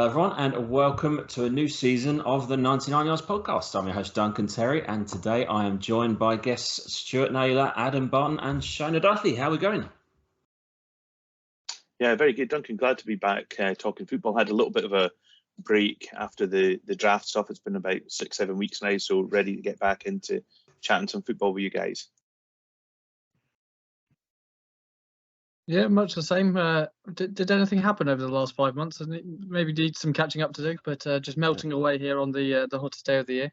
Hello everyone and welcome to a new season of the 99 Yards podcast. I'm your host Duncan Terry and today I am joined by guests Stuart Naylor, Adam Barton and Shona Duffy. How are we going? Yeah, very good, Duncan. Glad to be back talking football. Had a little bit of a break after the draft stuff. It's been about 6-7 weeks now, so ready to get back into chatting some football with you guys. Yeah, much the same. Did anything happen over the last 5 months? Maybe need some catching up to do, but just melting away here on the hottest day of the year.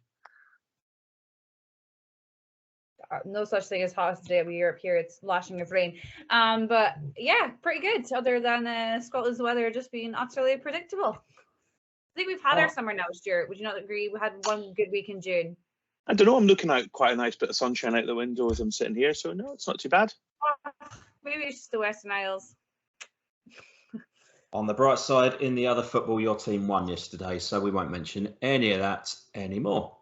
No such thing as hottest day of the year up here. It's lashing with rain. But yeah, pretty good. Other than Scotland's weather just being utterly predictable. I think we've had our summer now, Stuart. Would you not agree? We had one good week in June. I don't know. I'm looking out quite a nice bit of sunshine out the window as I'm sitting here, so no, it's not too bad. Maybe it's just the Western Isles. On the bright side, in the other football, your team won yesterday, so we won't mention any of that anymore.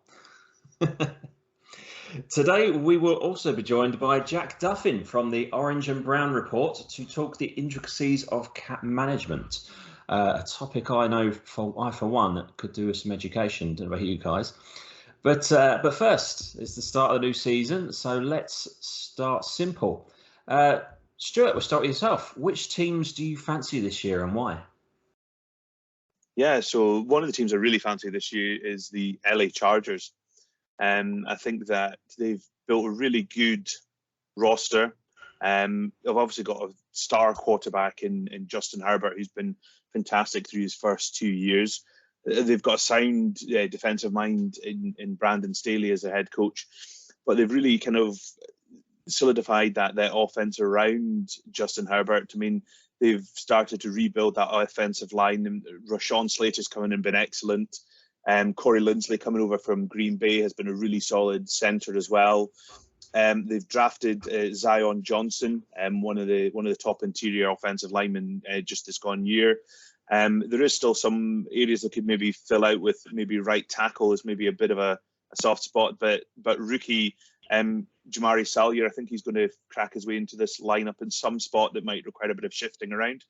Today, we will also be joined by Jack Duffin from the Orange and Brown Report to talk the intricacies of cap management, a topic I know for one could do with some education. Don't know about you guys. But first, it's the start of the new season, so let's start simple. Stuart, we'll start with yourself. Which teams do you fancy this year and why? Yeah, so one of the teams I really fancy this year is the LA Chargers. I think that they've built a really good roster. They've obviously got a star quarterback in Justin Herbert, who's been fantastic through his first 2 years. They've got a sound defensive mind in Brandon Staley as a head coach, but they've really kind of solidified that offense around Justin Herbert. I mean, they've started to rebuild that offensive line. And Rashawn Slater's coming in and been excellent. Corey Linsley coming over from Green Bay has been a really solid centre as well. They've drafted Zion Johnson, one of the top interior offensive linemen just this gone year. There is still some areas that could maybe fill out with maybe right tackle is maybe a bit of a soft spot, but rookie Jamari Salyer, I think he's going to crack his way into this lineup in some spot that might require a bit of shifting around.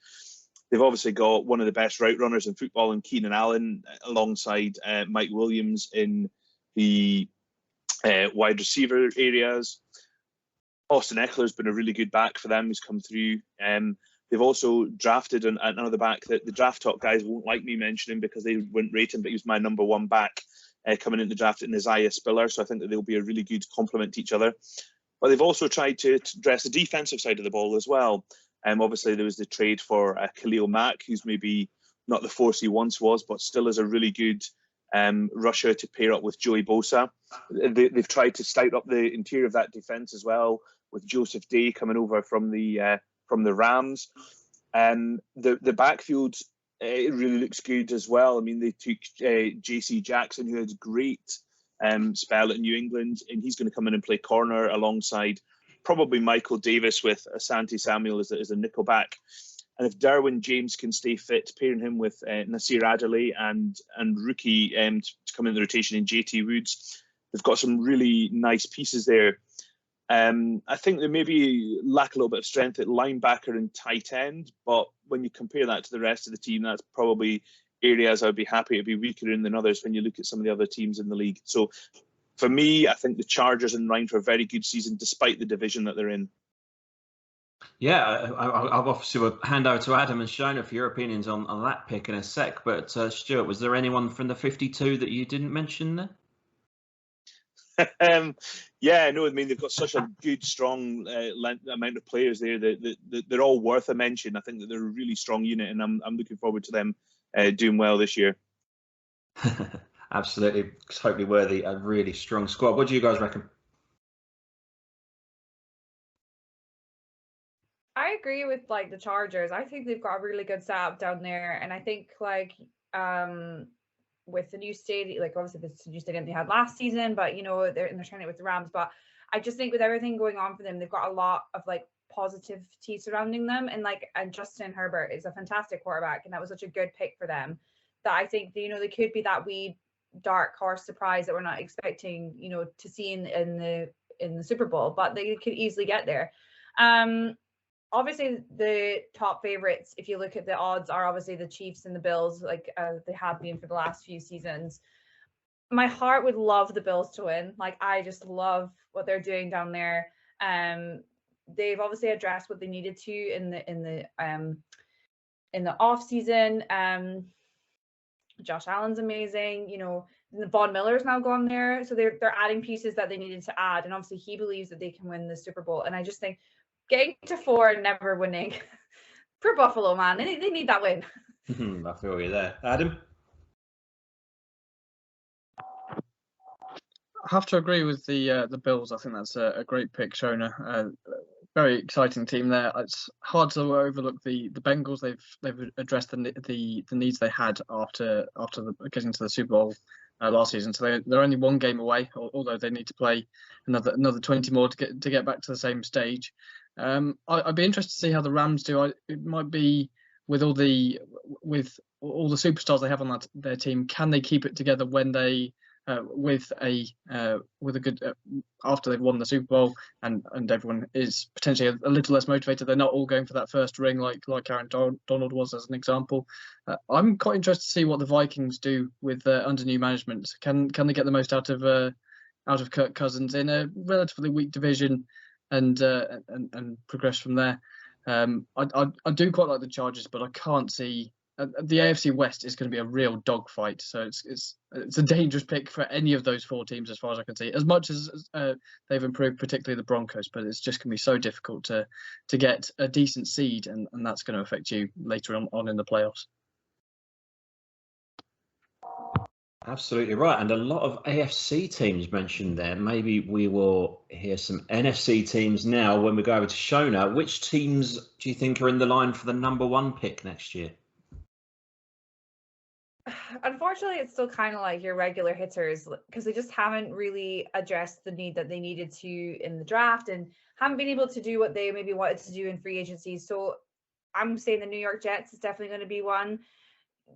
They've obviously got one of the best route runners in football in Keenan Allen alongside Mike Williams in the wide receiver areas. Austin Eckler's been a really good back for them. He's come through. They've also drafted another back that the draft talk guys won't like me mentioning because they wouldn't rate him, but he was my number one back coming into the draft in Isaiah Spiller. So I think that they'll be a really good complement to each other. But they've also tried to address the defensive side of the ball as well. Obviously, there was the trade for Khalil Mack, who's maybe not the force he once was, but still is a really good rusher to pair up with Joey Bosa. They've tried to stout up the interior of that defense as well, with Joseph Day coming over from the Rams. The backfield, it really looks good as well. I mean, they took J.C. Jackson, who had a great spell at New England, and he's going to come in and play corner alongside probably Michael Davis with Asante Samuel as a nickelback. And if Derwin James can stay fit, pairing him with Nasir Adderley and rookie to come in the rotation in JT Woods, they've got some really nice pieces there. I think they maybe lack a little bit of strength at linebacker and tight end, but when you compare that to the rest of the team, that's probably areas I'd be happy to be weaker in than others when you look at some of the other teams in the league. So for me, I think the Chargers in line for a very good season, despite the division that they're in. Yeah, I'll obviously will hand over to Adam and Shona for your opinions on that pick in a sec. But Stuart, was there anyone from the 52 that you didn't mention there? Yeah, no, I mean, they've got such a good, strong amount of players there that they're all worth a mention. I think that they're a really strong unit, and I'm looking forward to them doing well this year. Absolutely, totally worthy. A really strong squad. What do you guys reckon? I agree with the Chargers. I think they've got a really good setup down there, and I think with the new stadium, obviously the new stadium they had last season, but they're trying it with the Rams. But I just think with everything going on for them, they've got a lot of positivity surrounding them, and Justin Herbert is a fantastic quarterback, and that was such a good pick for them that I think they could be that wee dark horse surprise that we're not expecting to see in the Super Bowl, but they could easily get there. obviously the top favorites, if you look at the odds, are obviously the Chiefs and the Bills, like they have been for the last few seasons. My heart would love the Bills to win. Like, I just love what they're doing down there. They've obviously addressed what they needed to in the off season. Josh Allen's amazing. You know, Von Miller's now gone there, so they're adding pieces that they needed to add, and obviously he believes that they can win the Super Bowl. And I just think getting to 4 and never winning, for Buffalo, man, they need that win. I feel you there, Adam. I have to agree with the Bills. I think that's a great pick, Shona. Very exciting team there. It's hard to overlook the Bengals. They've addressed the needs they had after getting to the Super Bowl last season. So they're only 1 game away, although they need to play another 20 more to get back to the same stage. I'd be interested to see how the Rams do. It might be with all the superstars they have on their team. Can they keep it together when they with a good after they've won the Super Bowl and everyone is potentially a little less motivated? They're not all going for that first ring like Aaron Donald was, as an example. I'm quite interested to see what the Vikings do with under new management. Can they get the most out of Kirk Cousins in a relatively weak division and progress from there? I do quite like the Chargers, but I can't see. The AFC West is going to be a real dogfight, so it's a dangerous pick for any of those 4 teams as far as I can see. As much as they've improved, particularly the Broncos, but it's just going to be so difficult to get a decent seed, and that's going to affect you later on in the playoffs. Absolutely right, and a lot of AFC teams mentioned there. Maybe we will hear some NFC teams now when we go over to Shona. Which teams do you think are in the line for the number 1 pick next year? Unfortunately, it's still kind of like your regular hitters, because they just haven't really addressed the need that they needed to in the draft and haven't been able to do what they maybe wanted to do in free agency. So I'm saying the New York Jets is definitely going to be one.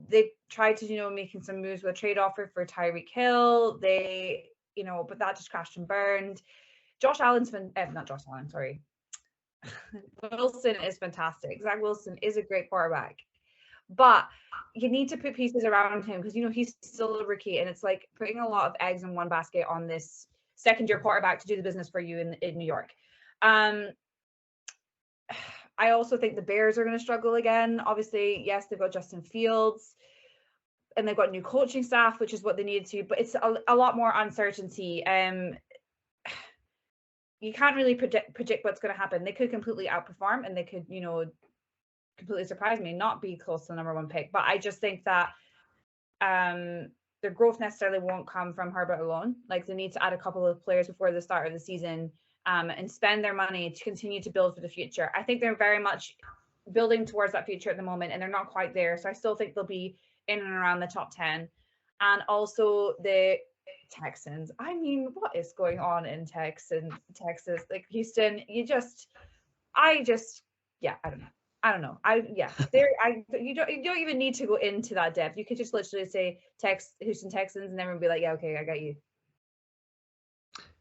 They tried to, making some moves with a trade offer for Tyreek Hill. They, but that just crashed and burned. Josh Allen's not Josh Allen, sorry. Wilson is fantastic. Zach Wilson is a great quarterback. But you need to put pieces around him because, he's still a rookie, and it's like putting a lot of eggs in one basket on this second-year quarterback to do the business for you in New York. I also think the Bears are going to struggle again. Obviously, yes, they've got Justin Fields, and they've got new coaching staff, which is what they needed to, but it's a lot more uncertainty. You can't really predict what's going to happen. They could completely outperform, and they could, completely surprise me, not be close to the number 1 pick. But I just think that their growth necessarily won't come from Herbert alone. Like, they need to add a couple of players before the start of the season and spend their money to continue to build for the future. I think they're very much building towards that future at the moment, and they're not quite there. So I still think they'll be in and around the top 10. And also the Texans. I mean, what is going on in Texas? Like, Houston, I don't know. You don't even need to go into that depth. You could just literally say Houston Texans, and everyone would be like, yeah, okay, I got you.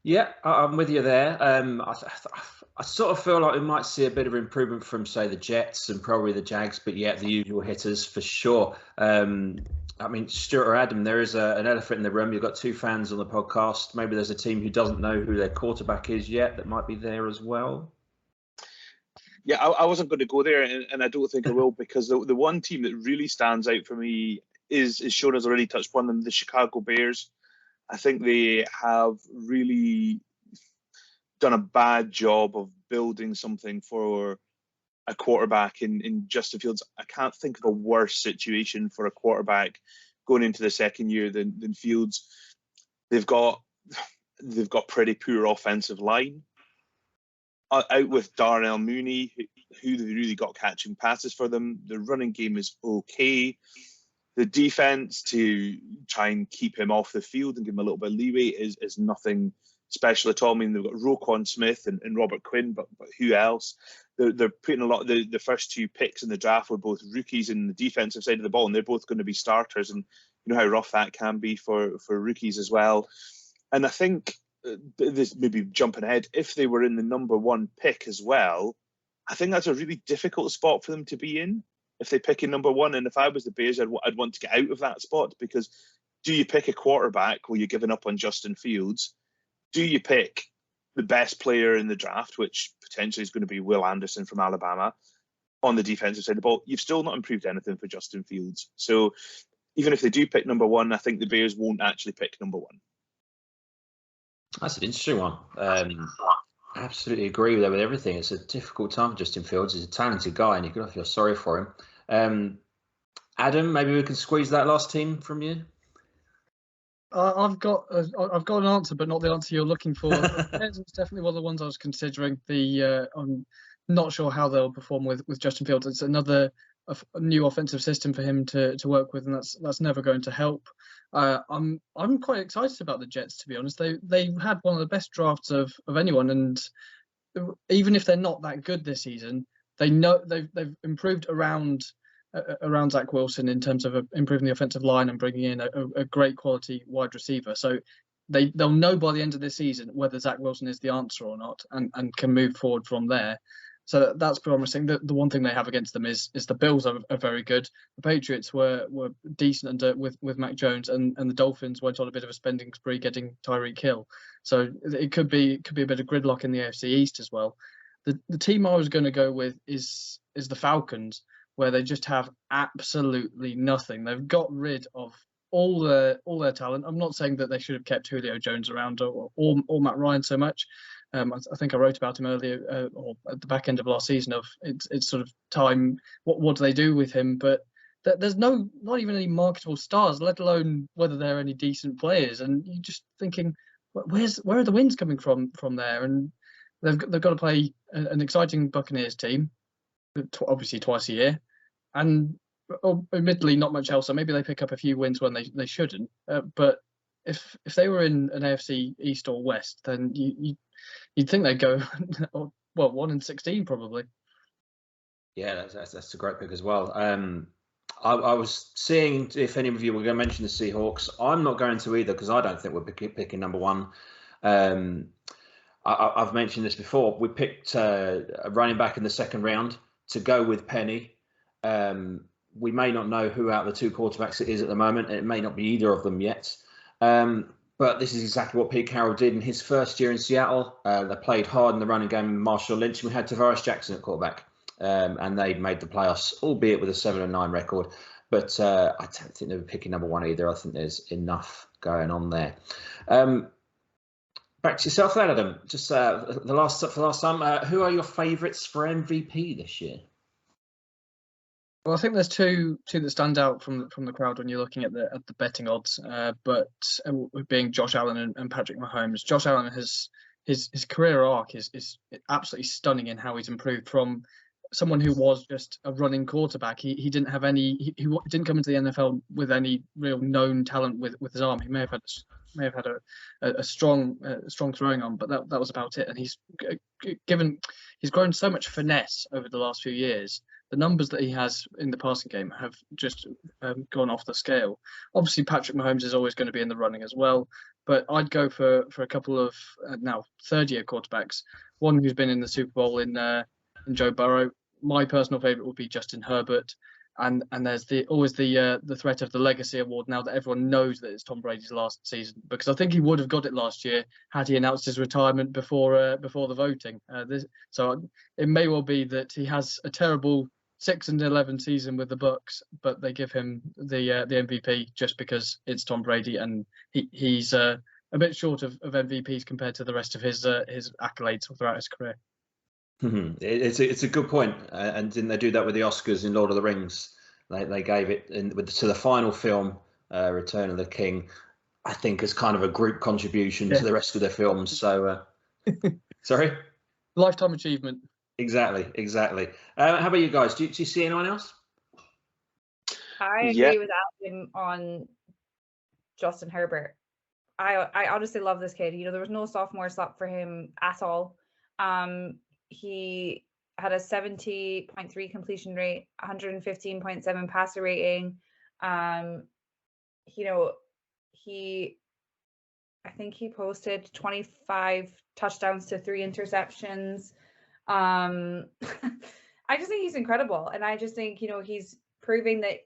Yeah, I'm with you there. I sort of feel like we might see a bit of improvement from, say, the Jets and probably the Jags, but yeah, the usual hitters for sure. I mean, Stuart or Adam, there is an elephant in the room. You've got 2 fans on the podcast. Maybe there's a team who doesn't know who their quarterback is yet that might be there as well. Yeah, I wasn't going to go there, and I don't think I will, because the one team that really stands out for me is Shona's already touched upon them, the Chicago Bears. I think they have really done a bad job of building something for a quarterback in Justin Fields. I can't think of a worse situation for a quarterback going into the second year than Fields. They've got pretty poor offensive line. Out with Darnell Mooney, who they really got catching passes for them. The running game is okay. The defense, to try and keep him off the field and give him a little bit of leeway, is nothing special at all. I mean, they've got Roquan Smith and Robert Quinn, but who else? They're putting a lot of the first 2 picks in the draft were both rookies in the defensive side of the ball, and they're both going to be starters. And you know how rough that can be for rookies as well. And I think this maybe jumping ahead, if they were in the number 1 pick as well, I think that's a really difficult spot for them to be in if they pick in number one. And if I was the Bears, I'd want to get out of that spot, because do you pick a quarterback where you're giving up on Justin Fields? Do you pick the best player in the draft, which potentially is going to be Will Anderson from Alabama, on the defensive side of the ball? You've still not improved anything for Justin Fields. So even if they do pick number one, I think the Bears won't actually pick number one. That's an interesting one. Absolutely agree with everything. It's a difficult time for Justin Fields. He's a talented guy, and you can feel sorry for him. Adam, maybe we can squeeze that last team from you. I've got an answer, but not the answer you're looking for. It's definitely one of the ones I was considering. I'm not sure how they'll perform with Justin Fields. It's another new offensive system for him to work with, and that's never going to help. I'm quite excited about the Jets, to be honest. They had one of the best drafts of anyone, and even if they're not that good this season, they know they've improved around Zach Wilson in terms of improving the offensive line and bringing in a great quality wide receiver. So they'll know by the end of this season whether Zach Wilson is the answer or not, and can move forward from there. So that's promising. The one thing they have against them is the Bills are very good. The Patriots were decent with Mac Jones, and the Dolphins went on a bit of a spending spree getting Tyreek Hill. So it could be a bit of gridlock in the AFC East as well. The team I was going to go with is the Falcons, where they just have absolutely nothing. They've got rid of all their talent. I'm not saying that they should have kept Julio Jones around or Matt Ryan so much. I think I wrote about him earlier, or at the back end of last season, of it's sort of time. What do they do with him? But there's not even any marketable stars, let alone whether they're any decent players. And you're just thinking, where are the wins coming from there? And they've got to play an exciting Buccaneers team, obviously twice a year, and admittedly not much else. So maybe they pick up a few wins when they shouldn't. But if they were in an AFC East or West, then you'd think they'd go 1-16 probably. Yeah, that's a great pick as well. I was seeing if any of you were going to mention the Seahawks. I'm not going to either, because I don't think we're picking number one. I've mentioned this before. We picked a running back in the second round to go with Penny. We may not know who out of the two quarterbacks it is at the moment. It may not be either of them yet. But this is exactly what Pete Carroll did in his first year in Seattle. They played hard in the running game with Marshall Lynch, and we had Tavares Jackson at quarterback. And they made the playoffs, albeit with a 7-9 record. But I don't think they were picking number one either. I think there's enough going on there. Back to yourself, Adam. Just for the last time, who are your favourites for MVP this year? Well, I think there's two that stand out from the crowd when you're looking at the betting odds. But being Josh Allen and Patrick Mahomes. Josh Allen has his career arc is absolutely stunning in how he's improved from someone who was just a running quarterback. He didn't have any. He didn't come into the NFL with any real known talent with his arm. He may have had a strong throwing arm, but that was about it. And he's grown so much finesse over the last few years. The numbers that he has in the passing game have just gone off the scale. Obviously, Patrick Mahomes is always going to be in the running as well, but I'd go for a couple of now third-year quarterbacks. One who's been in the Super Bowl in Joe Burrow. My personal favourite would be Justin Herbert, and there's always the threat of the Legacy Award now that everyone knows that it's Tom Brady's last season, because I think he would have got it last year had he announced his retirement before the voting. So it may well be that he has a terrible 6-11 season with the Bucs, but they give him the MVP just because it's Tom Brady, and he's a bit short of MVPs compared to the rest of his accolades throughout his career. Mm-hmm. It's a good point. And didn't they do that with the Oscars in Lord of the Rings? They gave it to the final film, Return of the King, I think, as kind of a group contribution to the rest of their films. So, sorry? Lifetime achievement. Exactly. How about you guys? Do you see anyone else? I agree with Alvin on Justin Herbert. I honestly love this kid. There was no sophomore slump for him at all. He had a 70.3 completion rate, 115.7 passer rating. I think he posted 25 touchdowns to 3 interceptions. I just think he's incredible, and I just think, you know, he's proving that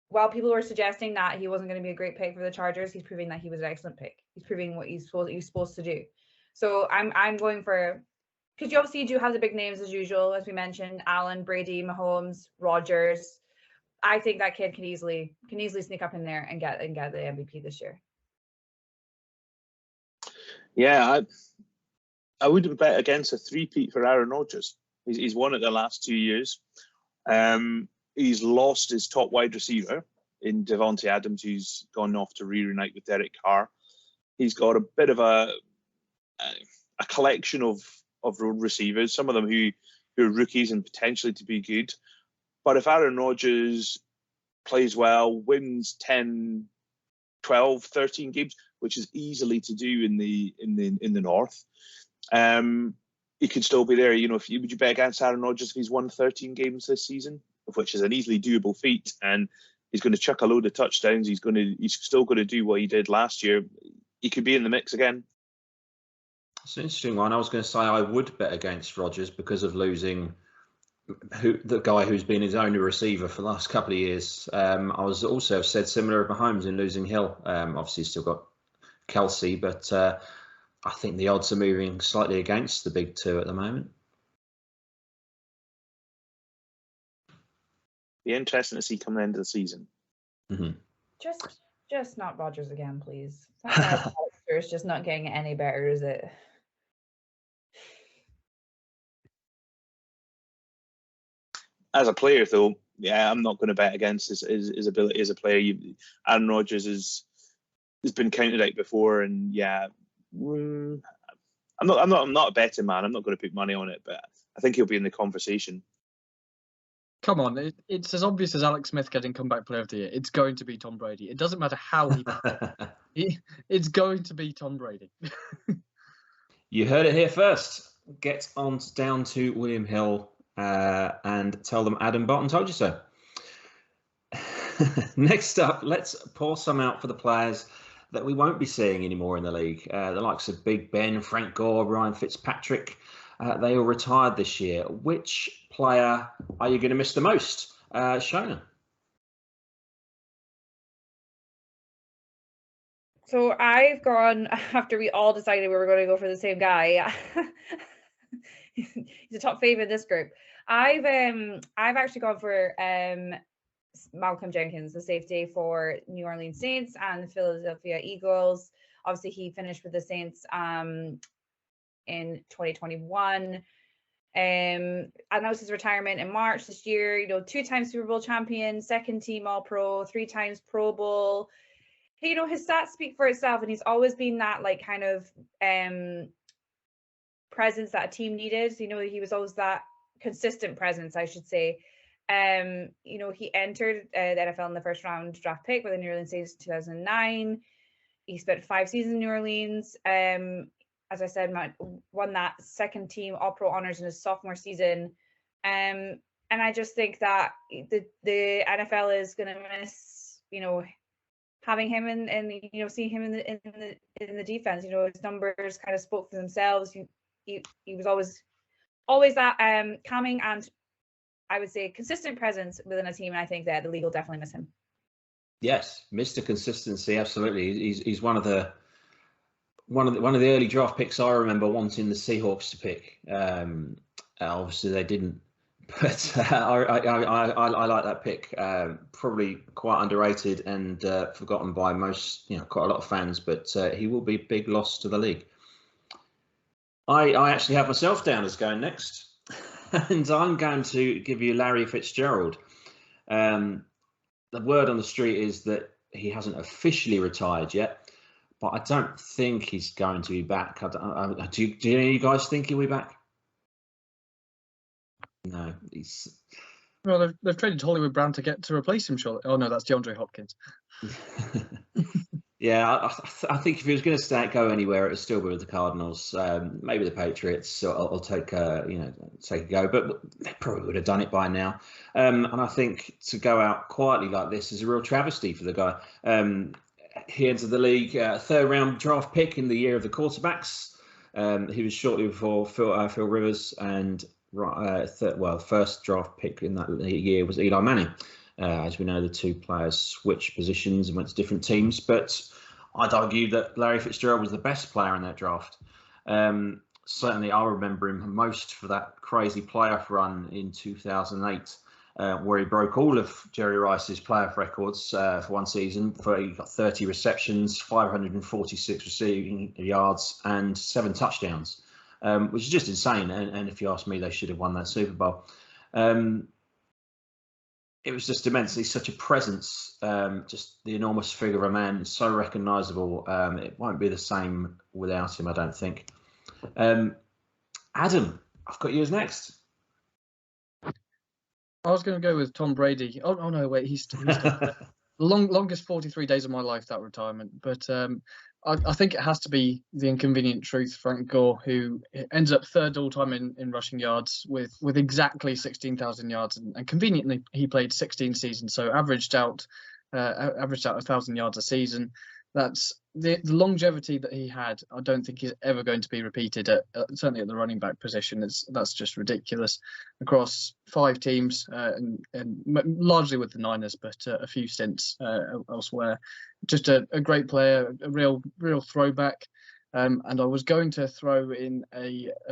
while people were suggesting that he wasn't going to be a great pick for the Chargers, he's proving that he was an excellent pick. He's proving what he's supposed to do. So I'm going for, because you obviously do have the big names as usual, as we mentioned, Allen, Brady, Mahomes, Rodgers. I think that kid can easily sneak up in there and get the MVP this year. Yeah, I wouldn't bet against a three-peat for Aaron Rodgers. He's won it the last 2 years. He's lost his top wide receiver in Devontae Adams, who's gone off to reunite with Derek Carr. He's got a bit of a collection of receivers, some of them who are rookies and potentially to be good. But if Aaron Rodgers plays well, wins 10, 12, 13 games, which is easily to do in the North, he could still be there. You know, would you bet against Aaron Rodgers if he's won 13 games this season, of which is an easily doable feat, and he's going to chuck a load of touchdowns. He's still going to do what he did last year. He could be in the mix again. It's an interesting one. I was going to say I would bet against Rodgers because of losing the guy who's been his only receiver for the last couple of years. I was also said similar of Mahomes in losing Hill. Obviously, still got Kelsey, but I think the odds are moving slightly against the big two at the moment. Be interesting to see coming into the season. Mm-hmm. Just not Rodgers again, please. It's just not getting any better, is it? As a player, though, yeah, I'm not going to bet against his ability as a player. Aaron Rodgers has been counted out before, and yeah, I'm not a betting man. I'm not going to put money on it, but I think he'll be in the conversation. Come on, it's as obvious as Alex Smith getting comeback player of the year. It's going to be Tom Brady. It doesn't matter how it's going to be Tom Brady. You heard it here first. Get on down to William Hill and tell them Adam Barton told you so. Next up, let's pour some out for the players that we won't be seeing anymore in the league. The likes of Big Ben, Frank Gore, Ryan Fitzpatrick. They all retired this year. Which player are you going to miss the most? Shona. So I've gone, after we all decided we were going to go for the same guy. He's a top fave in this group. I've actually gone for Malcolm Jenkins, the safety for New Orleans Saints and the Philadelphia Eagles. Obviously, he finished with the Saints in 2021. Announced his retirement in March this year. You know, 2-time Super Bowl champion, 2nd team All-Pro, 3 times Pro Bowl. You know, his stats speak for itself, and he's always been that like kind of presence that a team needed. You know, he was always that consistent presence, I should say. You know, he entered the NFL in the first round draft pick with the New Orleans Saints in 2009. He spent 5 seasons in New Orleans. As I said, won that 2nd team All-Pro honors in his sophomore season. And I just think that the NFL is going to miss, you know, having him and you know, seeing him in the defense. You know, his numbers kind of spoke for themselves. He was always that calming and, I would say, consistent presence within a team, and I think that the league will definitely miss him. Yes, Mr. Consistency, absolutely. He's one of the early draft picks I remember wanting the Seahawks to pick. Obviously, they didn't, but I like that pick. Probably quite underrated and forgotten by most, you know, quite a lot of fans. But he will be a big loss to the league. I actually have myself down as going next, and I'm going to give you Larry Fitzgerald. The word on the street is that he hasn't officially retired yet, but I don't think he's going to be back. Do any of you guys think he'll be back? No, he's. Well, they've traded Hollywood Brown to replace him, surely. Oh no, that's DeAndre Hopkins. Yeah, I think if he was going to go anywhere, it would still be with the Cardinals. Maybe the Patriots will take a go, but they probably would have done it by now. And I think to go out quietly like this is a real travesty for the guy. He entered the league 3rd round draft pick in the year of the quarterbacks. He was shortly before Phil Rivers, and first draft pick in that year was Eli Manning. As we know, the two players switched positions and went to different teams, but I'd argue that Larry Fitzgerald was the best player in that draft. Certainly, I remember him most for that crazy playoff run in 2008, where he broke all of Jerry Rice's playoff records for one season. He got 30 receptions, 546 receiving yards, and 7 touchdowns, which is just insane. And if you ask me, they should have won that Super Bowl. It was just immensely such a presence, just the enormous figure of a man, so recognisable. It won't be the same without him, I don't think. Adam, I've got you as next. I was going to go with Tom Brady. Oh no, wait, he's the longest 43 days of my life, that retirement. But I think it has to be the inconvenient truth, Frank Gore, who ends up third all time in rushing yards with exactly 16,000 yards, and conveniently he played 16 seasons, so averaged out 1,000 yards a season. That's the longevity that he had. I don't think is ever going to be repeated certainly at the running back position. That's just ridiculous across 5 teams and largely with the Niners, but a few stints elsewhere. Just a great player, a real throwback. And I was going to throw in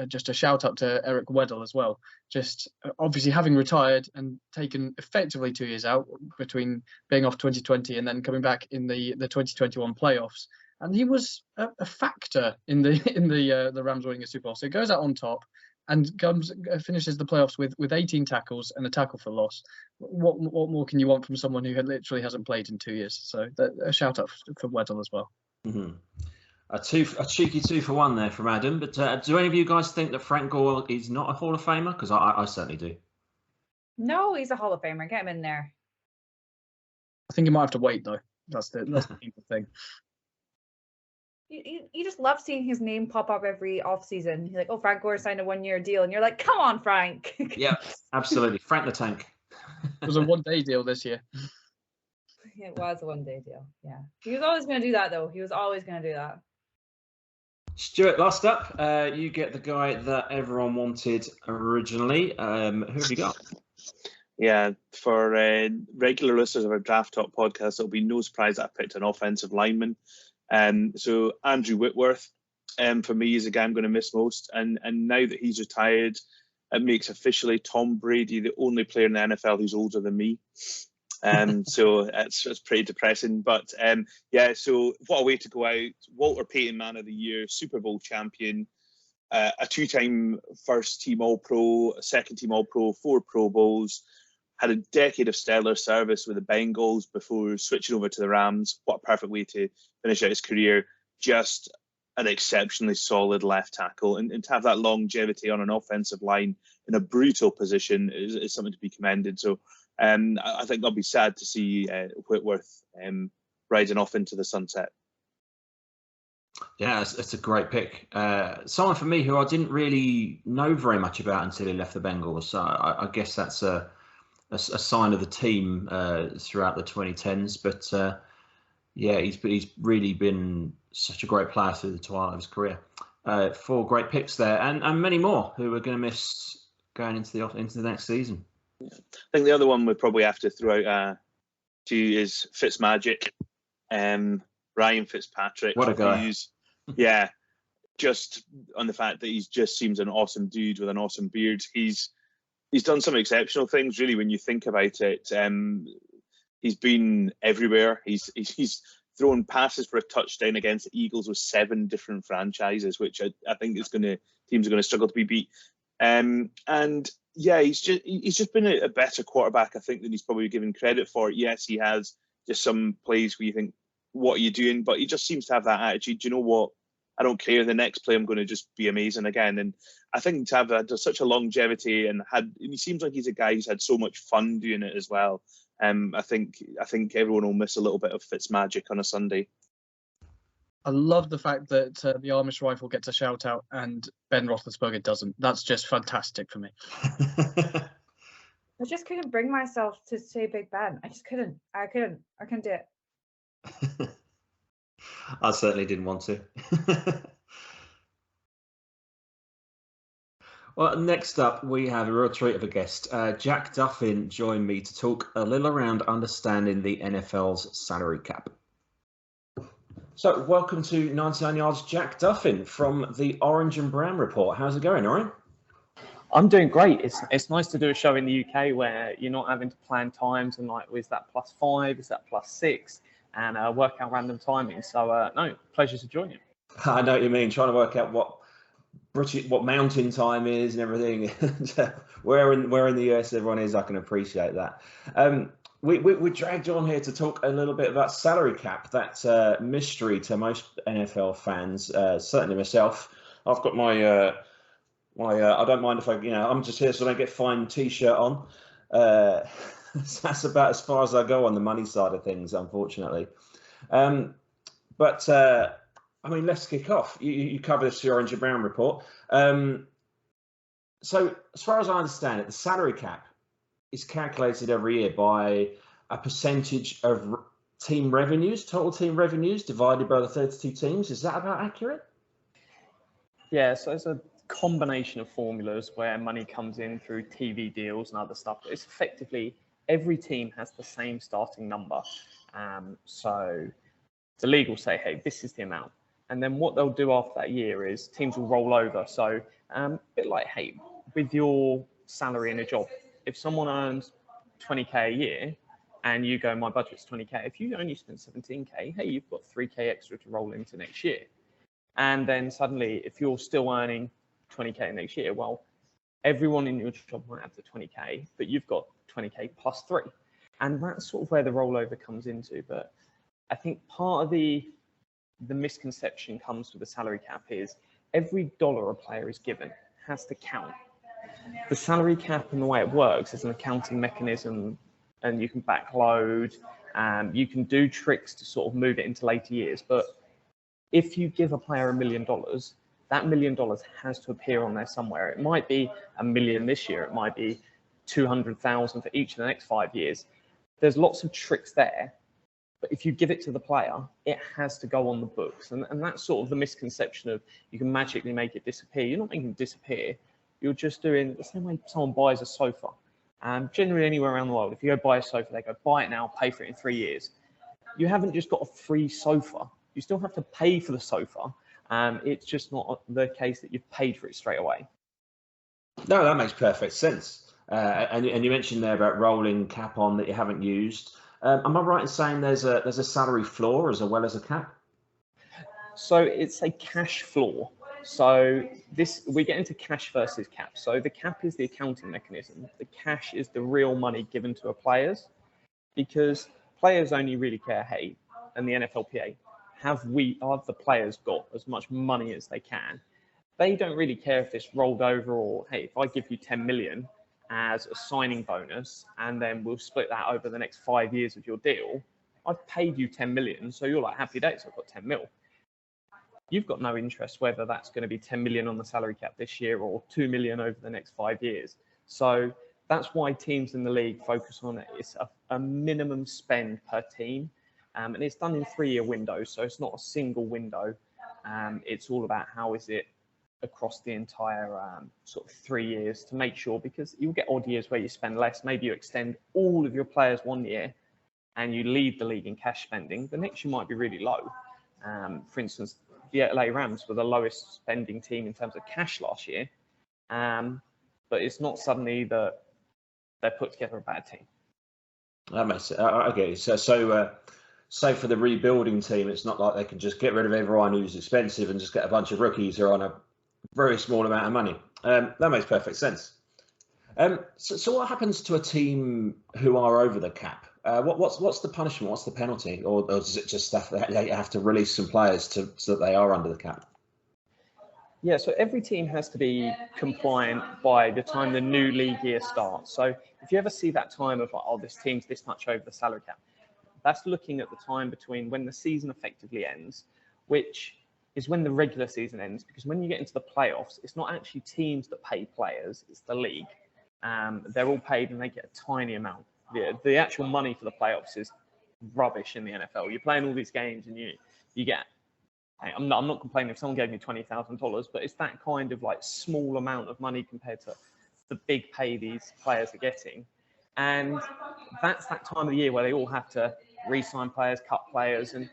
just a shout out to Eric Weddle as well. Just obviously having retired and taken effectively 2 years out between being off 2020 and then coming back in the 2021 playoffs. And he was a factor in the Rams winning a Super Bowl. So he goes out on top and finishes the playoffs with 18 tackles and a tackle for loss. What more can you want from someone who literally hasn't played in 2 years? So a shout out for Weddle as well. Mm-hmm. A cheeky 2 for 1 there from Adam. But do any of you guys think that Frank Gore is not a Hall of Famer? Because I certainly do. No, he's a Hall of Famer. Get him in there. I think he might have to wait though. That's the thing. You just love seeing his name pop up every offseason. You're like, oh, Frank Gore signed a 1-year deal, and you're like, come on, Frank. Yeah, absolutely. Frank the Tank. It was a 1-day deal this year. It was a 1-day deal. Yeah, he was always going to do that though. He was always going to do that. Stuart, last up, you get the guy that everyone wanted originally. Who have you got? Yeah, for regular listeners of our Draft Talk podcast, it'll be no surprise that I picked an offensive lineman. So Andrew Whitworth, for me, is a guy I'm going to miss most. And now that he's retired, it makes officially Tom Brady the only player in the NFL who's older than me. So it's pretty depressing, but yeah, so what a way to go out. Walter Payton Man of the Year, Super Bowl champion, a 2-time first team All-Pro, a second team All-Pro, 4 Pro Bowls, had a decade of stellar service with the Bengals before switching over to the Rams. What a perfect way to finish out his career. Just an exceptionally solid left tackle, and to have that longevity on an offensive line in a brutal position is something to be commended. So I think I'll be sad to see Whitworth riding off into the sunset. Yeah, it's a great pick. Someone for me who I didn't really know very much about until he left the Bengals. So I guess that's a sign of the team throughout the 2010s. But yeah, he's really been such a great player through the twilight of his career. 4 great picks there, and many more who we're going to miss going into the next season. I think the other one we probably have to throw out to you is Fitzmagic, Ryan Fitzpatrick. What a guy! Yeah, just on the fact that he just seems an awesome dude with an awesome beard. He's done some exceptional things, really, when you think about it. He's been everywhere. He's thrown passes for a touchdown against the Eagles with 7 different franchises, which I think teams are going to struggle to be beat. And yeah, he's just been a better quarterback, I think, than he's probably given credit for. Yes, he has just some plays where you think, what are you doing? But he just seems to have that attitude. Do you know what? I don't care. The next play, I'm going to just be amazing again. And I think to have such a longevity and he seems like he's a guy who's had so much fun doing it as well. I think everyone will miss a little bit of Fitzmagic on a Sunday. I love the fact that the Amish rifle gets a shout out and Ben Roethlisberger doesn't. That's just fantastic for me. I just couldn't bring myself to say Big Ben. I just couldn't. I couldn't do it. I certainly didn't want to. Well, next up, we have a real treat of a guest. Jack Duffin joined me to talk a little around understanding the NFL's salary cap. So, welcome to 99 Yards, Jack Duffin from the Orange and Brown Report. How's it going, Oren? I'm doing great. It's nice to do a show in the UK where you're not having to plan times and like, is that +5, is that +6, and work out random timing. So, no, pleasure to join you. I know what you mean, trying to work out what mountain time is and everything. where in the US everyone is, I can appreciate that. We dragged you on here to talk a little bit about salary cap. That's a mystery to most NFL fans, certainly myself. I've got my I don't mind if I'm just here so I don't get fined t-shirt on. That's about as far as I go on the money side of things, unfortunately. But I mean, let's kick off. You cover this Orange and Brown report. So as far as I understand it, the salary cap is calculated every year by a percentage of team revenues, total team revenues, divided by the 32 teams. Is that about accurate? Yeah, so it's a combination of formulas where money comes in through TV deals and other stuff. But it's effectively every team has the same starting number. So the league will say, hey, this is the amount. And then what they'll do after that year is teams will roll over. So a bit like, hey, with your salary in a job, if someone earns 20K a year and you go, my budget's 20K, if you only spend 17K, hey, you've got 3K extra to roll into next year. And then suddenly, if you're still earning 20K next year, well, everyone in your job might have the 20K, but you've got 20K plus 3. And that's sort of where the rollover comes into. But I think part of the misconception comes with the salary cap is every dollar a player is given has to count. The salary cap and the way it works is an accounting mechanism, and you can backload, you can do tricks to sort of move it into later years. But if you give a player $1 million, that $1 million has to appear on there somewhere. It might be $1 million this year, it might be 200,000 for each of the next 5 years. There's lots of tricks there. But if you give it to the player, it has to go on the books. And that's sort of the misconception of you can magically make it disappear. You're not making it disappear. You're just doing the same way someone buys a sofa. Generally, anywhere around the world, if you go buy a sofa, they go, buy it now, pay for it in 3 years. You haven't just got a free sofa. You still have to pay for the sofa. It's just not the case that you've paid for it straight away. No, that makes perfect sense. And you mentioned there about rolling cap on that you haven't used. Am I right in saying there's a salary floor as well as a cap? So it's a cash floor. So we get into cash versus cap. So the cap is the accounting mechanism. The cash is the real money given to players, because players only really care, hey, and the NFLPA, have the players got as much money as they can? They don't really care if it's rolled over or, hey, if I give you 10 million as a signing bonus, and then we'll split that over the next 5 years of your deal, I've paid you 10 million. So you're like, happy days, I've got 10 mil. You've got no interest whether that's going to be 10 million on the salary cap this year or 2 million over the next 5 years. So that's why teams in the league focus on it. It's a minimum spend per team. And it's done in 3-year windows. So it's not a single window. It's all about how is it across the entire sort of 3 years to make sure, because you'll get odd years where you spend less. Maybe you extend all of your players 1 year and you lead the league in cash spending. The next year might be really low. For instance, the LA Rams were the lowest spending team in terms of cash last year. But it's not suddenly that they're put together a bad team. That makes sense. Okay, so for the rebuilding team, it's not like they can just get rid of everyone who's expensive and just get a bunch of rookies who are on a very small amount of money. That makes perfect sense. So what happens to a team who are over the cap? What's the punishment? What's the penalty? Or is it just stuff that they have to release some players so that they are under the cap? Yeah, so every team has to be compliant by the time the new league year starts. So if you ever see that time of like, oh, this team's this much over the salary cap, that's looking at the time between when the season effectively ends, which is when the regular season ends, because when you get into the playoffs, it's not actually teams that pay players, it's the league. They're all paid and they get a tiny amount. The actual money for the playoffs is rubbish in the NFL. You're playing all these games and you get hey, I'm not complaining if someone gave me $20,000, but it's that kind of like small amount of money compared to the big pay these players are getting. And that's that time of the year where they all have to re-sign players, cut players, and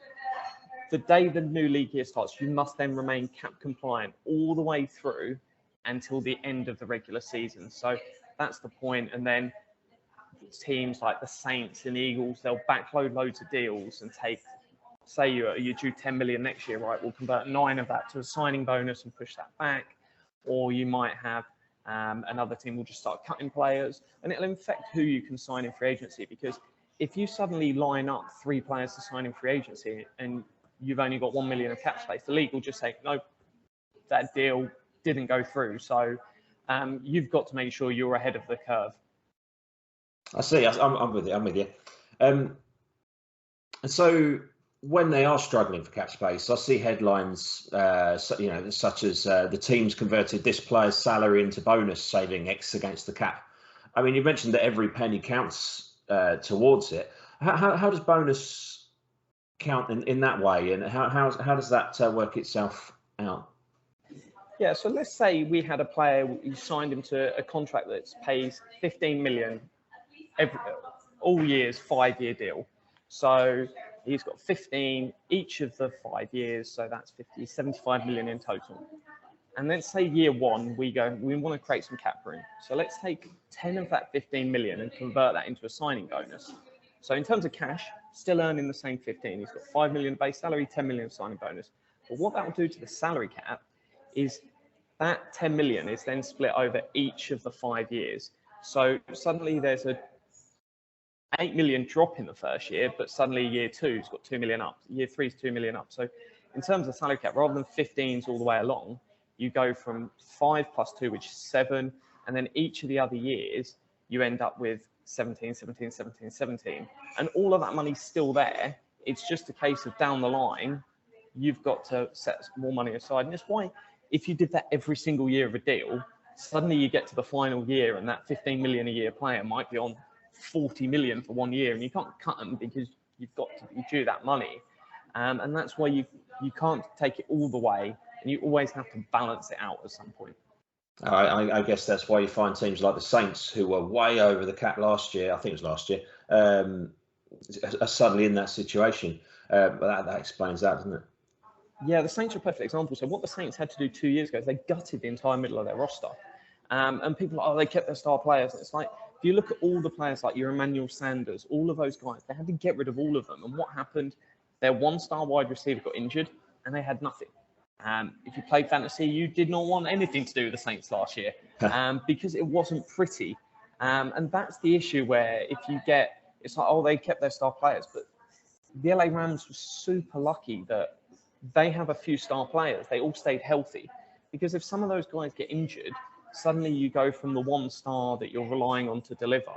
the day the new league year starts, you must then remain cap compliant all the way through until the end of the regular season. So that's the point. And then teams like the Saints and Eagles, they'll backload loads of deals and take, say you're due 10 million next year, right? We'll convert 9 of that to a signing bonus and push that back. Or you might have another team will just start cutting players, and it'll affect who you can sign in free agency. Because if you suddenly line up 3 players to sign in free agency and you've only got 1 million of cap space, the league will just say, no, that deal didn't go through. So you've got to make sure you're ahead of the curve. I see. I'm with you. I'm with you. And so when they are struggling for cap space, I see headlines, such as the teams converted this player's salary into bonus, saving X against the cap. I mean, you mentioned that every penny counts towards it. How does bonus count in that way, and how does that work itself out? Yeah, so let's say we had a player, you signed him to a contract that pays 15 million all years, 5-year deal. So he's got 15 each of the 5 years, so that's 75 million in total. And let's say year 1, we want to create some cap room. So let's take 10 of that 15 million and convert that into a signing bonus. So in terms of cash, still earning the same 15. He's got 5 million base salary, 10 million signing bonus. But what that will do to the salary cap is that 10 million is then split over each of the 5 years. So suddenly there's a 8 million drop in the first year, but suddenly year 2's got 2 million up. Year 3's 2 million up. So in terms of salary cap, rather than 15s all the way along, you go from 5 plus 2, which is 7. And then each of the other years, you end up with 17, 17, 17, 17. And all of that money's still there. It's just a case of down the line, you've got to set more money aside. And it's why if you did that every single year of a deal, suddenly you get to the final year and that 15 million a year player might be on 40 million for 1 year, and you can't cut them because you've got to be due that money. And that's why you can't take it all the way, and you always have to balance it out at some point. I guess that's why you find teams like the Saints, who were way over the cap last year, I think it was last year, are suddenly in that situation. But that explains that, doesn't it? Yeah, the Saints are a perfect example. So what the Saints had to do 2 years ago is they gutted the entire middle of their roster. And people are like, oh, they kept their star players. And it's like, if you look at all the players like your Emmanuel Sanders, all of those guys, they had to get rid of all of them. And what happened? Their 1-star wide receiver got injured and they had nothing. If you played fantasy, you did not want anything to do with the Saints last year because it wasn't pretty. And that's the issue where if you get, it's like, oh, they kept their star players. But the LA Rams were super lucky that they have a few star players. They all stayed healthy. Because if some of those guys get injured, suddenly you go from the 1-star that you're relying on to deliver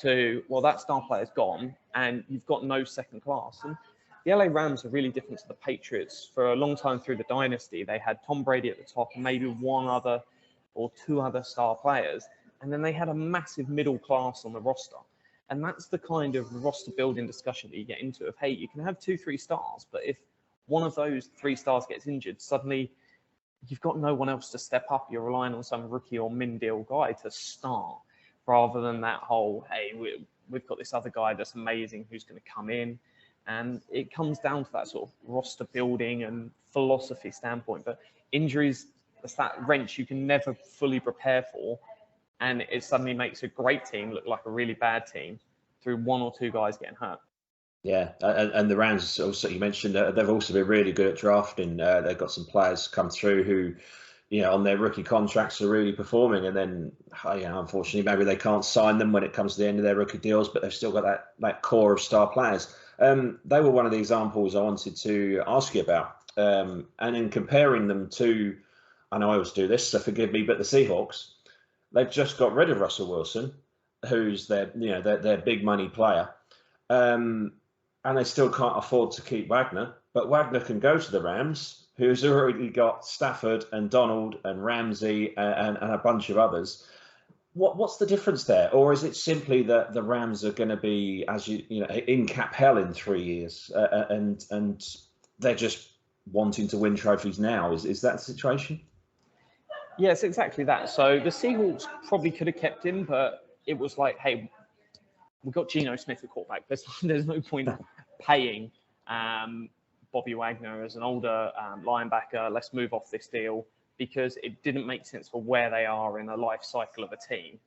to, well, that star player's gone and you've got no second class. And the LA Rams are really different to the Patriots. For a long time through the dynasty, they had Tom Brady at the top and maybe 1 other or 2 other star players. And then they had a massive middle class on the roster. And that's the kind of roster building discussion that you get into of, hey, you can have 2-3 stars, but if one of those 3 stars gets injured, suddenly you've got no one else to step up. You're relying on some rookie or min-deal guy to start rather than that whole, hey, we've got this other guy that's amazing who's going to come in. And it comes down to that sort of roster building and philosophy standpoint. But injuries, it's that wrench you can never fully prepare for. And it suddenly makes a great team look like a really bad team through 1 or 2 guys getting hurt. Yeah, and the Rams also, you mentioned, they've also been really good at drafting. They've got some players come through who, on their rookie contracts are really performing, and then, unfortunately, maybe they can't sign them when it comes to the end of their rookie deals, but they've still got that core of star players. They were one of the examples I wanted to ask you about. And in comparing them to, I know I always do this, so forgive me, but the Seahawks, they've just got rid of Russell Wilson, who's their big money player. And they still can't afford to keep Wagner, but Wagner can go to the Rams, who's already got Stafford and Donald and Ramsey and a bunch of others. What's the difference there? Or is it simply that the Rams are going to be, in cap hell in 3 years, and they're just wanting to win trophies now. Is that the situation? Yes, exactly that. So the Seahawks probably could have kept him, but it was like, hey, we've got Geno Smith at quarterback. There's no point paying Bobby Wagner as an older linebacker. Let's move off this deal, because it didn't make sense for where they are in the life cycle of a team.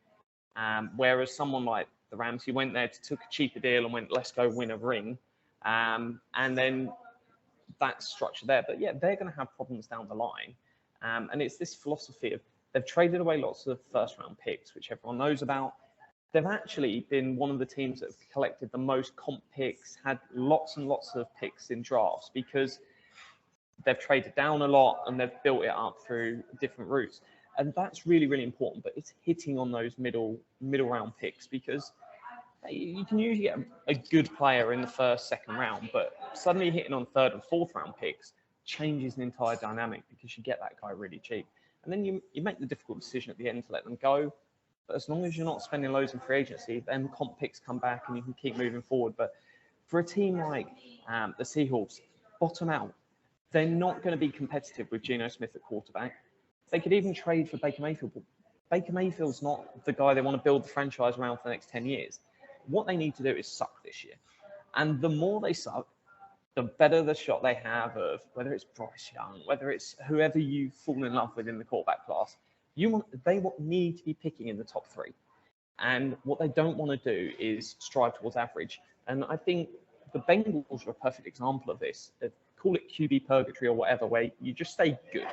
Whereas someone like the Rams, who went there, took a cheaper deal and went, let's go win a ring. And then that structure there. But yeah, they're going to have problems down the line. And it's this philosophy of they've traded away lots of first-round picks, which everyone knows about. They've actually been one of the teams that have collected the most comp picks, had lots and lots of picks in drafts, because they've traded down a lot and they've built it up through different routes. And that's really, really important. But it's hitting on those middle round picks, because you can usually get a good player in the first, second round, but suddenly hitting on third and fourth round picks changes the entire dynamic, because you get that guy really cheap. And then you make the difficult decision at the end to let them go. But as long as you're not spending loads in free agency, then comp picks come back and you can keep moving forward. But for a team like the Seahawks, bottom out, they're not going to be competitive with Geno Smith at quarterback. They could even trade for Baker Mayfield. But Baker Mayfield's not the guy they want to build the franchise around for the next 10 years. What they need to do is suck this year. And the more they suck, the better the shot they have of whether it's Bryce Young, whether it's whoever you fall in love with in the quarterback class. They need to be picking in the top three. And what they don't want to do is strive towards average. And I think the Bengals are a perfect example of this. Call it QB purgatory or whatever, where you just stay good.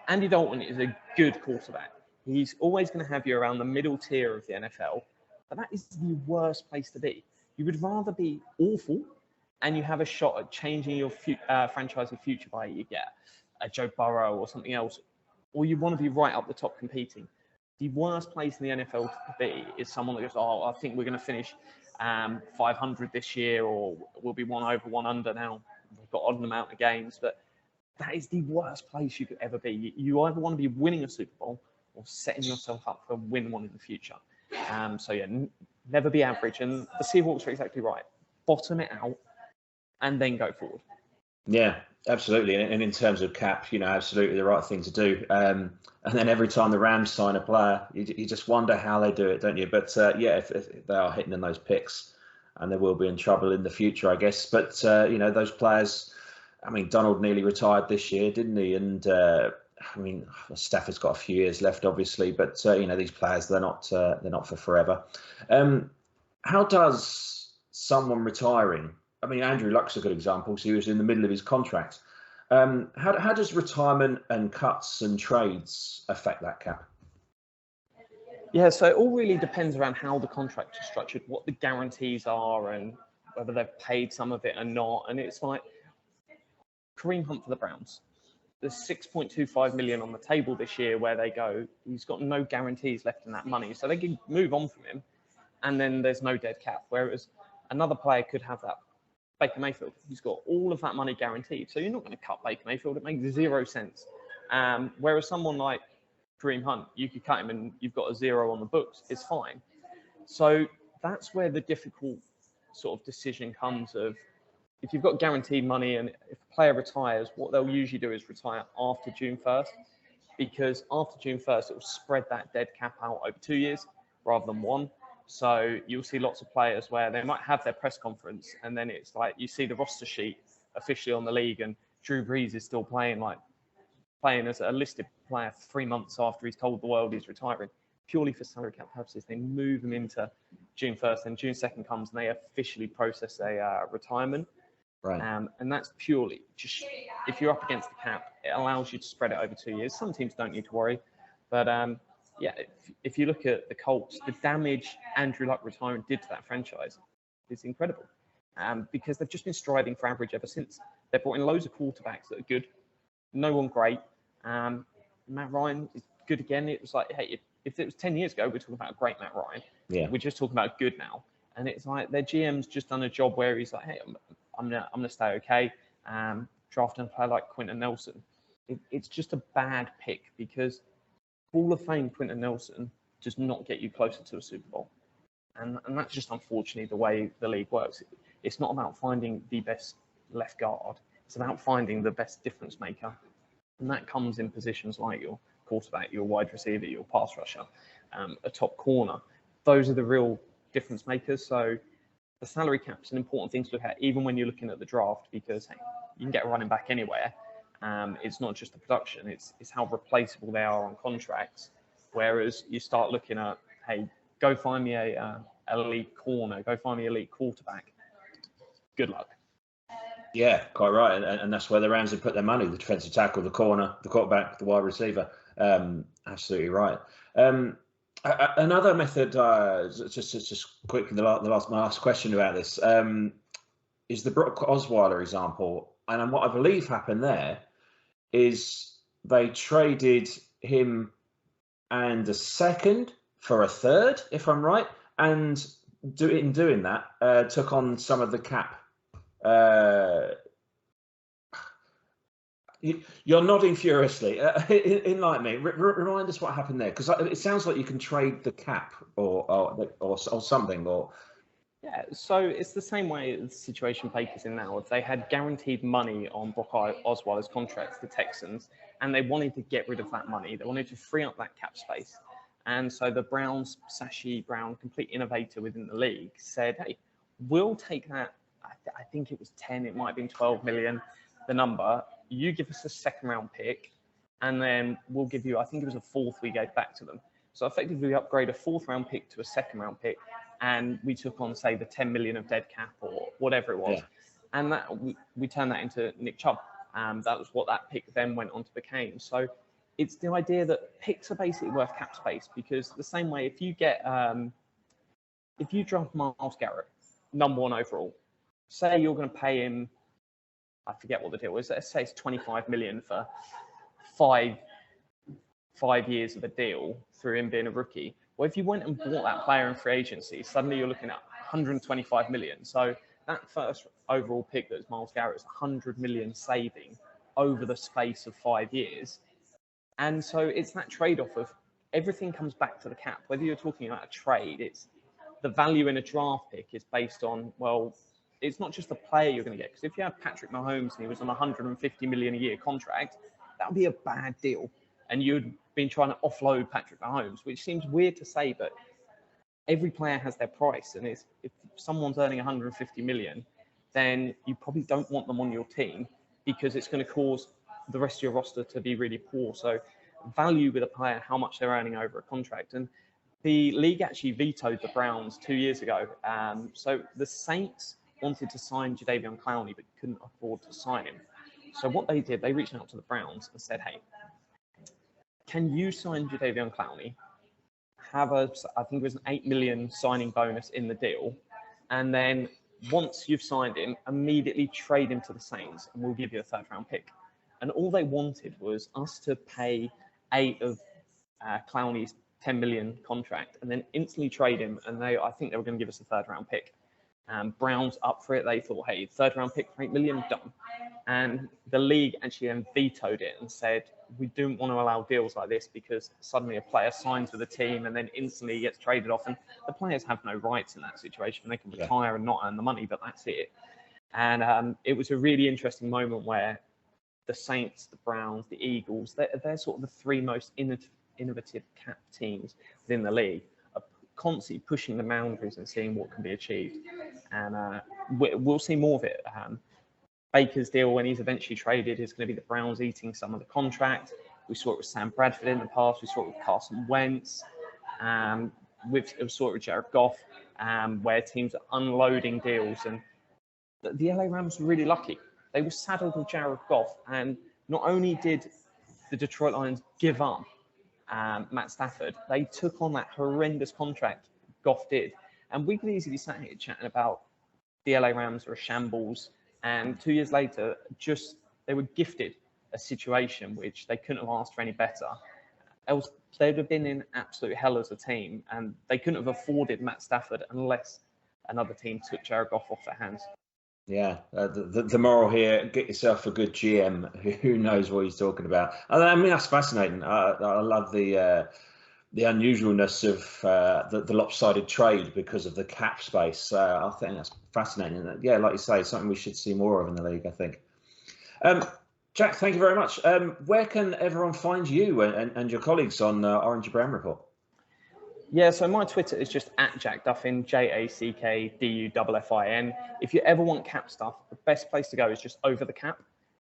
Andy Dalton is a good quarterback. He's always going to have you around the middle tier of the NFL. But that is the worst place to be. You would rather be awful and you have a shot at changing your franchise's future by you get a Joe Burrow or something else, or you want to be right up the top competing. The worst place in the NFL to be is someone that goes, oh, I think we're going to finish 500 this year, or we'll be one over, one under now. We've got odd amount of games, but that is the worst place you could ever be. You either want to be winning a Super Bowl or setting yourself up for win one in the future. So yeah, never be average. And the Seahawks are exactly right. Bottom it out and then go forward. Yeah, absolutely. And in terms of cap, absolutely the right thing to do. And then every time the Rams sign a player, you just wonder how they do it, don't you? But yeah, if they are hitting in those picks, and they will be in trouble in the future, I guess. But those players, Donald nearly retired this year, didn't he? And Stafford's got a few years left, obviously, but these players, they're not for forever. How does someone retiring? Andrew Luck's a good example. So he was in the middle of his contract. How does retirement and cuts and trades affect that cap? Yeah, so it all really depends around how the contract is structured, what the guarantees are, and whether they've paid some of it or not. And it's like Kareem Hunt for the Browns. There's $6.25 million on the table this year where they go, he's got no guarantees left in that money. So they can move on from him, and then there's no dead cap. Whereas another player could have that. Baker Mayfield, he's got all of that money guaranteed. So you're not going to cut Baker Mayfield. It makes 0 sense. Whereas someone like Kareem Hunt, you could cut him and you've got a 0 on the books. It's fine. So that's where the difficult sort of decision comes of, if you've got guaranteed money and if a player retires, what they'll usually do is retire after June 1st, because after June 1st, it will spread that dead cap out over 2 years rather than one. So you'll see lots of players where they might have their press conference and then it's like you see the roster sheet officially on the league and Drew Brees is still playing as a listed player 3 months after he's told the world he's retiring. Purely for salary cap purposes, they move him into June 1st and June 2nd comes and they officially process a retirement. Right. And that's purely just, if you're up against the cap, it allows you to spread it over 2 years. Some teams don't need to worry, but yeah, if you look at the Colts, the damage Andrew Luck retiring did to that franchise is incredible, because they've just been striding for average ever since. They've brought in loads of quarterbacks that are good, no one great. Matt Ryan is good again. It was like, hey, if it was 10 years ago, we're talking about a great Matt Ryan. Yeah. We're just talking about good now. And it's like their GM's just done a job where he's like, hey, I'm gonna stay okay. Drafting a player like Quentin Nelson. It's just a bad pick, because Hall of Fame Quentin Nelson does not get you closer to a Super Bowl. And that's just unfortunately the way the league works. It's not about finding the best left guard. It's about finding the best difference maker. And that comes in positions like your quarterback, your wide receiver, your pass rusher, a top corner. Those are the real difference makers. So the salary cap is an important thing to look at, even when you're looking at the draft, because hey, you can get a running back anywhere. It's not just the production, it's how replaceable they are on contracts. Whereas you start looking at, hey, go find me a elite corner, go find me an elite quarterback. Good luck. Yeah, quite right, and that's where the Rams have put their money: the defensive tackle, the corner, the quarterback, the wide receiver. Absolutely right. Another method, just quickly, my last question about this is the Brock Osweiler example, and what I believe happened there is they traded him and a second for a third, if I'm right, and in doing that, took on some of the cap. You're nodding furiously. Enlighten me. Remind us what happened there, because it sounds like you can trade the cap or something. Or yeah, so it's the same way the situation Baker's in now. If they had guaranteed money on Brock Osweiler's contract, the Texans, and they wanted to get rid of that money, they wanted to free up that cap space. And so the Browns, Sashi Brown, complete innovator within the league, said, hey, we'll take that. I think it was 10, it might have been 12 million, the number. You give us a second round pick, and then we'll give you, I think it was a fourth we gave back to them. So effectively we upgrade a fourth round pick to a second round pick, and we took on, say, the 10 million of dead cap or whatever it was. Yeah. And that we turned that into Nick Chubb. That was what that pick then went on to become. So it's the idea that picks are basically worth cap space, because the same way if you get, if you draft Myles Garrett, #1 overall, say you're going to pay him, I forget what the deal is, let's say it's 25 million for five years of a deal through him being a rookie. Well, if you went and bought that player in free agency, suddenly you're looking at 125 million. So that first overall pick that was Myles Garrett is 100 million saving over the space of 5 years. And so it's that trade-off of everything comes back to the cap. Whether you're talking about a trade, it's the value in a draft pick is based on, well, it's not just the player you're going to get. Because if you have Patrick Mahomes and he was on a 150 million a year contract, that would be a bad deal. And you'd been trying to offload Patrick Mahomes, which seems weird to say, but every player has their price. And if someone's earning 150 million, then you probably don't want them on your team, because it's going to cause the rest of your roster to be really poor. So value with a player, how much they're earning over a contract. And the league actually vetoed the Browns 2 years ago. So the Saints wanted to sign Jadeveon Clowney, but couldn't afford to sign him. So what they did, they reached out to the Browns and said, hey, can you sign Jadeveon Clowney, have I think it was an 8 million signing bonus in the deal, and then once you've signed him, immediately trade him to the Saints and we'll give you a third round pick. And all they wanted was us to pay 8 of Clowney's 10 million contract and then instantly trade him. And I think they were going to give us a third round pick. Browns up for it. They thought, hey, third round pick for 8 million, done. And the league actually then vetoed it and said, we don't want to allow deals like this, because suddenly a player signs with a team and then instantly gets traded off. And the players have no rights in that situation. They can retire and not earn the money, but that's it. And it was a really interesting moment where the Saints, the Browns, the Eagles, they're sort of the 3 most innovative cap teams within the league, are constantly pushing the boundaries and seeing what can be achieved. And we'll see more of it. Baker's deal, when he's eventually traded, is going to be the Browns eating some of the contract. We saw it with Sam Bradford in the past. We saw it with Carson Wentz. We saw it with Jared Goff, where teams are unloading deals. And the LA Rams were really lucky. They were saddled with Jared Goff. And not only did the Detroit Lions give up Matt Stafford, they took on that horrendous contract Goff did. And we could easily sat here chatting about the LA Rams are a shambles. And 2 years later, they were gifted a situation which they couldn't have asked for any better. Else they would have been in absolute hell as a team, and they couldn't have afforded Matt Stafford unless another team took Jared Goff off their hands. Yeah, the moral here: get yourself a good GM who knows what he's talking about. I mean, that's fascinating. I love the unusualness of the lopsided trade because of the cap space. I think that's fascinating. Yeah, like you say, something we should see more of in the league, I think. Jack, thank you very much. Where can everyone find you and your colleagues on Orange and Brown Report? Yeah, so my Twitter is just @JackDuffin, JackDuffin. If you ever want cap stuff, the best place to go is just Over the Cap.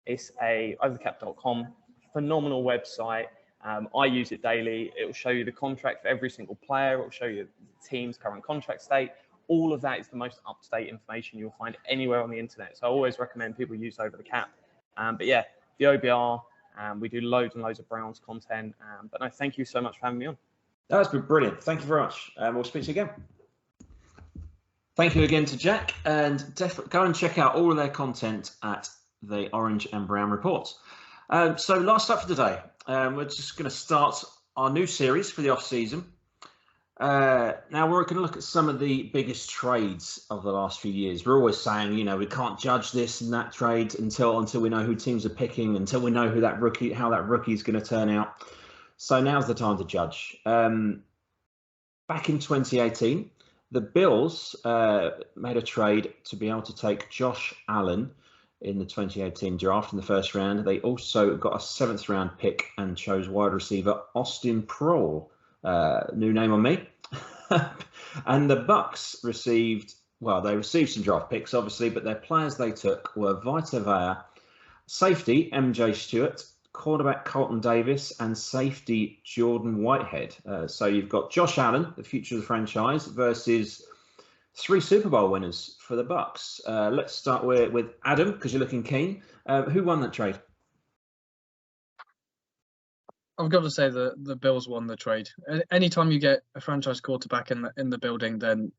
It's overthecap.com, phenomenal website. I use it daily. It will show you the contract for every single player. It will show you the team's current contract state. All of that is the most up-to-date information you'll find anywhere on the internet. So I always recommend people use Over the Cap. But yeah, the OBR, we do loads and loads of Browns content. But no, thank you so much for having me on. That's been brilliant. Thank you very much. We'll speak to you again. Thank you again to Jack, and go and check out all of their content at the Orange and Brown Report. So last up for today, we're just going to start our new series for the off-season. Now we're going to look at some of the biggest trades of the last few years. We're always saying, you know, we can't judge this and that trade until we know who teams are picking, until we know how that rookie is going to turn out. So now's the time to judge. Back in 2018, the Bills made a trade to be able to take Josh Allen in the 2018 draft in the first round. They also got a 7th round pick and chose wide receiver Austin Proehl. New name on me. And the Bucks received some draft picks, obviously, but their players they took were Vita Vea, safety MJ Stewart, quarterback Carlton Davis, and safety Jordan Whitehead. So you've got Josh Allen, the future of the franchise, versus 3 Super Bowl winners for the Bucks. Let's start with Adam, because you're looking keen. Who won that trade? I've got to say the Bills won the trade. Anytime you get a franchise quarterback in the building, then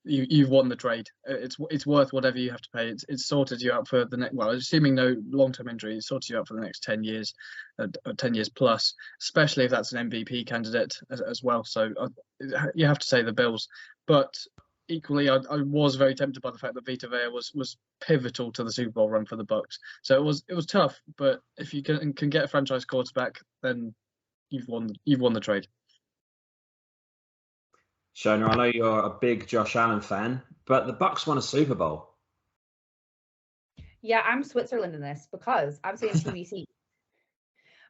you've won the trade. It's worth whatever you have to pay. It's sorted you out for the next. Well, assuming no long-term injury, it's sorted you out for the next 10 years, 10 years plus. Especially if that's an MVP candidate as well. So you have to say the Bills. But equally, I was very tempted by the fact that Vita Vea was pivotal to the Super Bowl run for the Bucks. So it was tough. But if you can get a franchise quarterback, then you've won the trade. Shona, I know you're a big Josh Allen fan, but the Bucks won a Super Bowl. Yeah, I'm Switzerland in this because I'm saying TBC.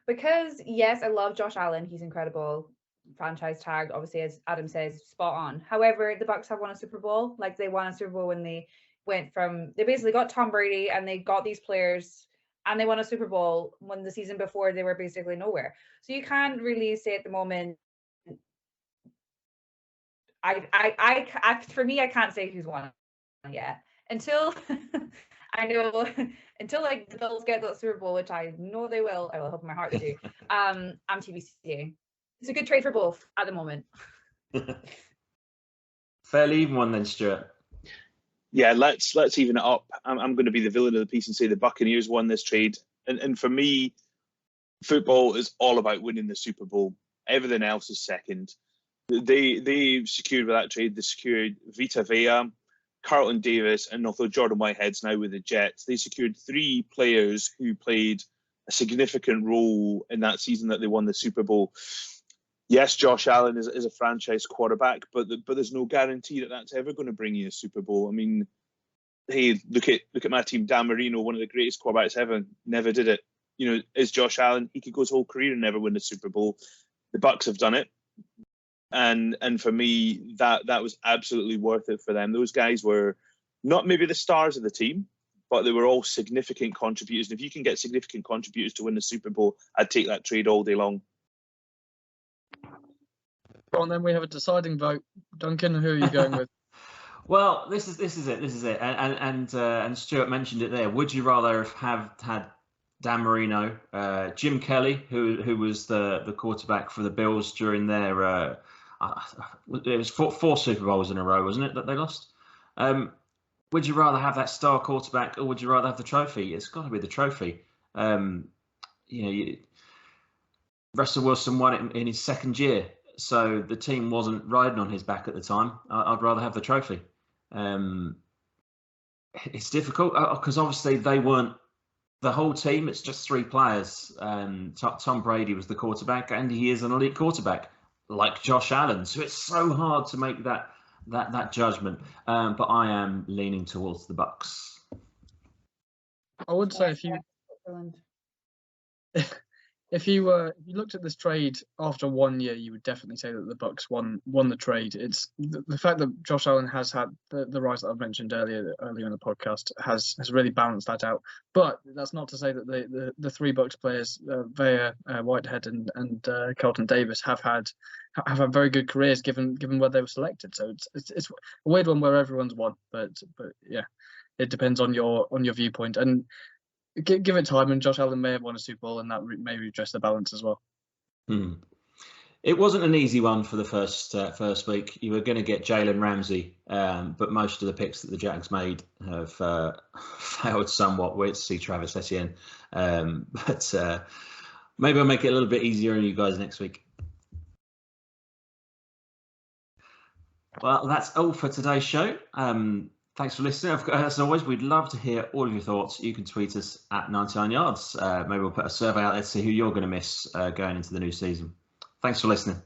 Because yes, I love Josh Allen. He's incredible. Franchise tagged, obviously, as Adam says, spot on. However, the Bucks have won a Super Bowl. Like, they won a Super Bowl when they basically got Tom Brady and they got these players and they won a Super Bowl when the season before they were basically nowhere. So you can't really say at the moment. For me, I can't say who's won yet until until like the Bills get that Super Bowl, which I know they will. I will hope in my heart they do. I'm TBC. It's a good trade for both at the moment. Fairly even one then, Stuart. Yeah, let's even it up. I'm going to be the villain of the piece and say the Buccaneers won this trade. And for me, football is all about winning the Super Bowl. Everything else is second. They secured with that trade. They secured Vita Vea, Carlton Davis, and although Jordan Whitehead's now with the Jets, they secured 3 players who played a significant role in that season that they won the Super Bowl. Yes, Josh Allen is a franchise quarterback, but there's no guarantee that that's ever going to bring you a Super Bowl. I mean, hey, look at my team, Dan Marino, one of the greatest quarterbacks ever, never did it. You know, is Josh Allen? He could go his whole career and never win the Super Bowl. The Bucks have done it. And for me, that was absolutely worth it for them. Those guys were not maybe the stars of the team, but they were all significant contributors. And if you can get significant contributors to win the Super Bowl, I'd take that trade all day long. Well, and then we have a deciding vote. Duncan, who are you going with? Well, this is it. And Stuart mentioned it there. Would you rather have had Dan Marino, Jim Kelly, who was the quarterback for the Bills during their it was four Super Bowls in a row, wasn't it, that they lost? Would you rather have that star quarterback, or would you rather have the trophy? It's got to be the trophy. Russell Wilson won it in his second year, so the team wasn't riding on his back at the time. I'd rather have the trophy. It's difficult because obviously they weren't the whole team. It's just 3 players. Tom Brady was the quarterback, and he is an elite quarterback, like Josh Allen. So it's so hard to make that judgment. But I am leaning towards the Bucks. I would say Ireland. If you looked at this trade after 1 year, you would definitely say that the Bucks won the trade. It's the fact that Josh Allen has had the rise that I've mentioned earlier in the podcast has really balanced that out. But that's not to say that the three Bucks players, Vea, Whitehead, and Carlton Davis have had very good careers given where they were selected. So it's a weird one where everyone's won, but yeah, it depends on your viewpoint. And give it time, and Josh Allen may have won a Super Bowl, and that may redress the balance as well. It wasn't an easy one for the first week. You were going to get Jalen Ramsey, but most of the picks that the Jags made have failed somewhat. We're to see Travis Etienne, but maybe I'll make it a little bit easier on you guys next week. Well, that's all for today's show. Thanks for listening. As always, we'd love to hear all of your thoughts. You can tweet us at 99yards. Maybe we'll put a survey out there to see who you're going to miss going into the new season. Thanks for listening.